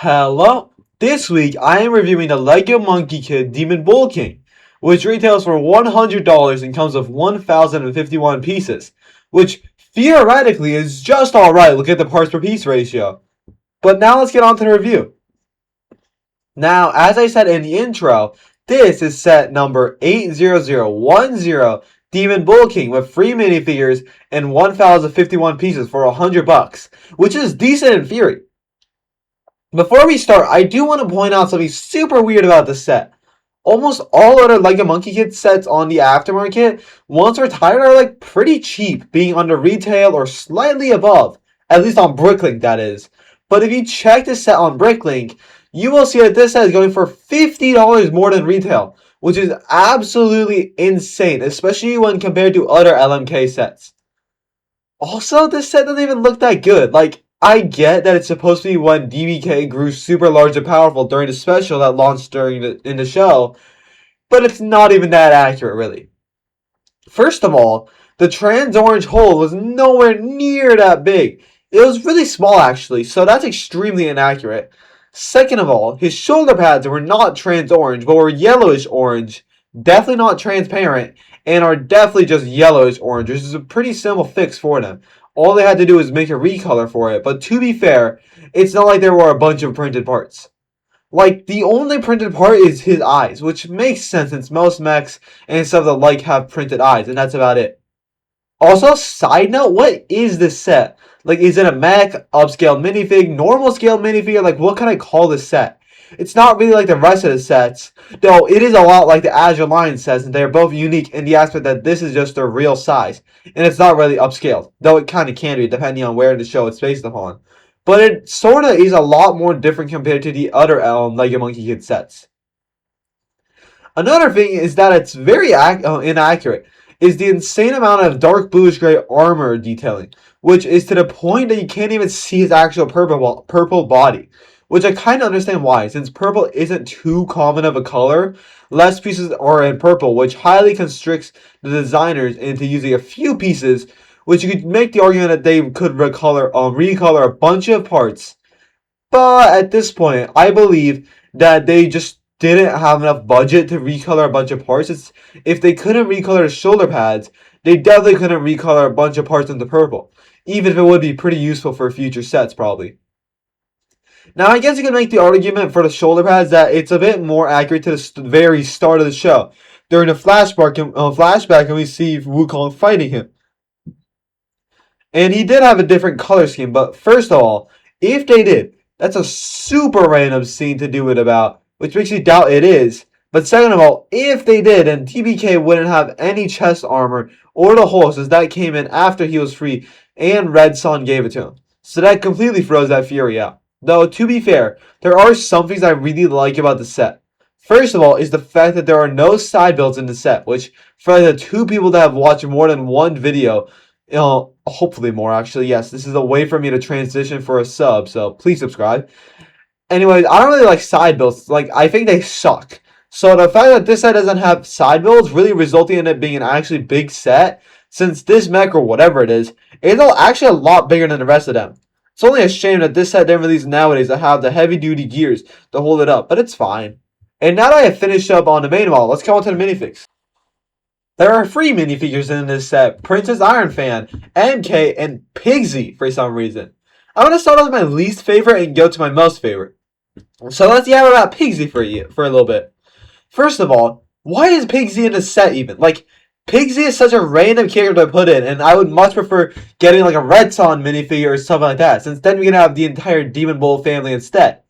Hello! This week I am reviewing the LEGO Monkey Kid Demon Bull King, which retails for $100 and comes with 1,051 pieces, which theoretically is just alright, look at the parts per piece ratio. But now let's get on to the review. Now, as I said in the intro, this is set number 80010 Demon Bull King with free minifigures and 1,051 pieces for $100, which is decent in theory. Before we start, I do want to point out something super weird about this set. Almost all other LEGO Monkey Kid sets on the aftermarket, once retired, are like pretty cheap, being under retail or slightly above, at least on Bricklink that is. But if you check this set on Bricklink, you will see that this set is going for $50 more than retail, which is absolutely insane, especially when compared to other LMK sets. Also, this set doesn't even look that good. Like, I get that it's supposed to be when DBK grew super large and powerful during the special that launched in the show, but it's not even that accurate, really. First of all, the trans orange hole was nowhere near that big. It was really small, actually, so that's extremely inaccurate. Second of all, his shoulder pads were not trans orange, but were yellowish orange, definitely not transparent, and are definitely just yellowish orange, which is a pretty simple fix for them. All they had to do was make a recolor for it, but to be fair, it's not like there were a bunch of printed parts. Like, the only printed part is his eyes, which makes sense since most mechs and stuff that like have printed eyes, and that's about it. Also, side note, what is this set? Like, is it a mech, upscaled minifig, normal scale minifigure? Like, what can I call this set? It's not really like the rest of the sets, though it is a lot like the Azure Lion sets, and they are both unique in the aspect that this is just their real size, and it's not really upscaled, though it kind of can be depending on where in the show it's based upon. But it sort of is a lot more different compared to the other LEGO Monkey Kid sets. Another thing is that it's very inaccurate, is the insane amount of dark bluish gray armor detailing, which is to the point that you can't even see his actual purple body. Which I kind of understand why, since purple isn't too common of a color, less pieces are in purple, which highly constricts the designers into using a few pieces, which you could make the argument that they could recolor a bunch of parts. But at this point, I believe that they just didn't have enough budget to recolor a bunch of parts. If they couldn't recolor the shoulder pads, they definitely couldn't recolor a bunch of parts into purple, even if it would be pretty useful for future sets, probably. Now, I guess you can make the argument for the shoulder pads that it's a bit more accurate to the very start of the show. During the flashback, and we see Wukong fighting him. And he did have a different color scheme, but first of all, if they did, that's a super random scene to do it about, which makes me doubt it is. But second of all, if they did, then TBK wouldn't have any chest armor or the horse, as that came in after he was free and Red Sun gave it to him. So that completely throws that theory out. Though, to be fair, there are some things I really like about the set. First of all is the fact that there are no side builds in the set, which for the two people that have watched more than one video, hopefully more actually, yes, this is a way for me to transition for a sub, so please subscribe. Anyways, I don't really like side builds, like, I think they suck. So the fact that this set doesn't have side builds really resulting in it being an actually big set, since this mech or whatever it is actually a lot bigger than the rest of them. It's only a shame that this set didn't release nowadays to have the heavy duty gears to hold it up, but it's fine. And now that I have finished up on the main model, let's come on to the minifigs. There are 3 minifigures in this set: Princess Iron Fan, MK, and Pigsy for some reason. I'm going to start off with my least favorite and go to my most favorite. So let's yap about Pigsy for a little bit. First of all, why is Pigsy in the set even? Like, Pigsy is such a random character to put in, and I would much prefer getting like a Red Son minifigure or something like that, since then we can have the entire Demon Bull family instead.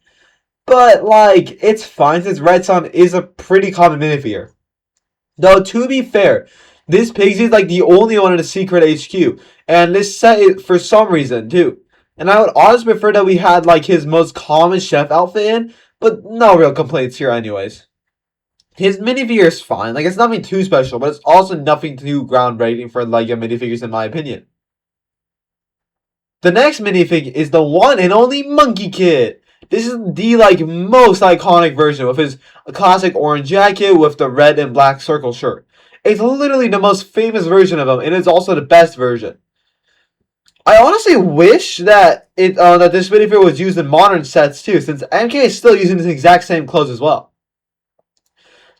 But, like, it's fine since Red Son is a pretty common minifigure. Though, to be fair, this Pigsy is like the only one in the secret HQ, and this set is for some reason too. And I would honestly prefer that we had like his most common chef outfit in, but no real complaints here anyways. His minifigure is fine, like it's nothing too special, but it's also nothing too groundbreaking for LEGO minifigures in my opinion. The next minifig is the one and only Monkey Kid. This is the like most iconic version with his classic orange jacket with the red and black circle shirt. It's literally the most famous version of him, and it's also the best version. I honestly wish that that this minifigure was used in modern sets too, since MK is still using the exact same clothes as well.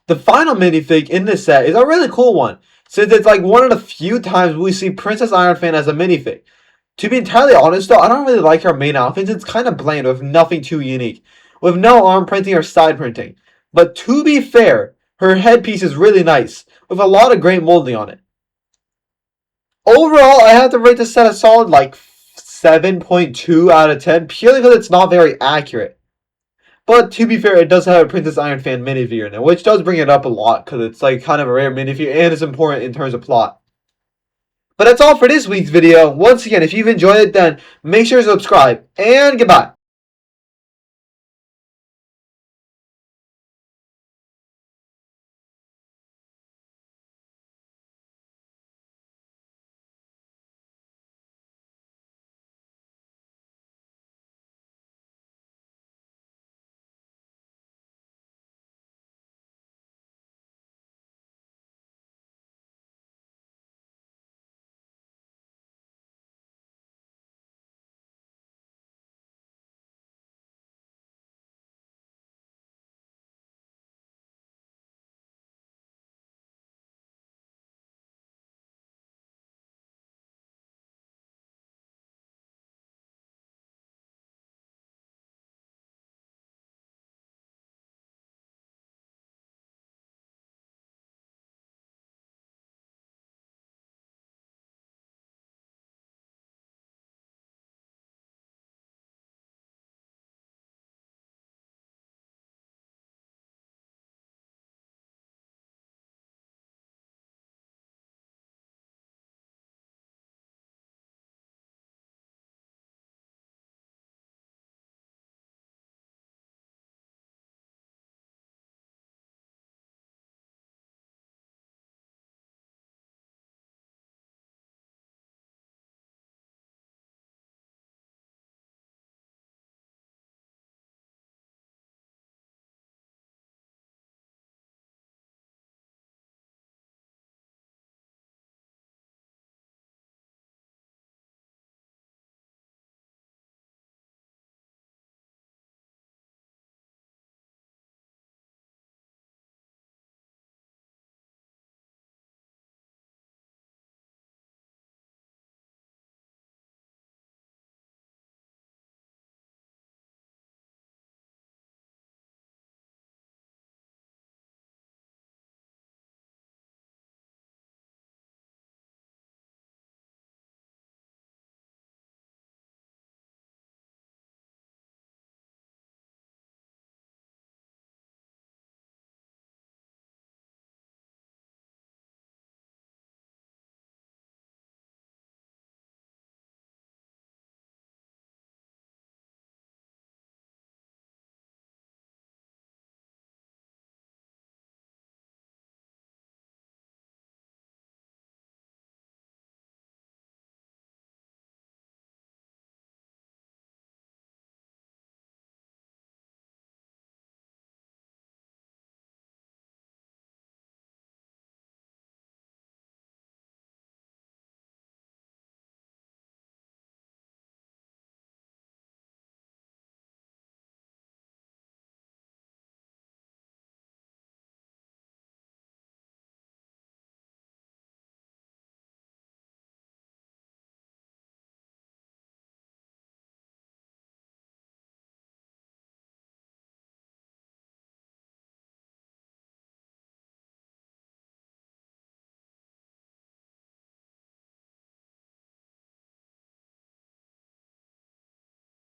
The final minifig in this set is a really cool one, since it's like one of the few times we see Princess Iron Fan as a minifig. To be entirely honest though, I don't really like her main outfit. It's kind of bland with nothing too unique, with no arm printing or side printing. But to be fair, her headpiece is really nice, with a lot of great molding on it. Overall, I have to rate this set a solid like 7.2 out of 10, purely because it's not very accurate. But to be fair, it does have a Princess Iron Fan minifigure in it, which does bring it up a lot, because it's like kind of a rare minifigure, and it's important in terms of plot. But that's all for this week's video. Once again, if you've enjoyed it, then make sure to subscribe, and goodbye.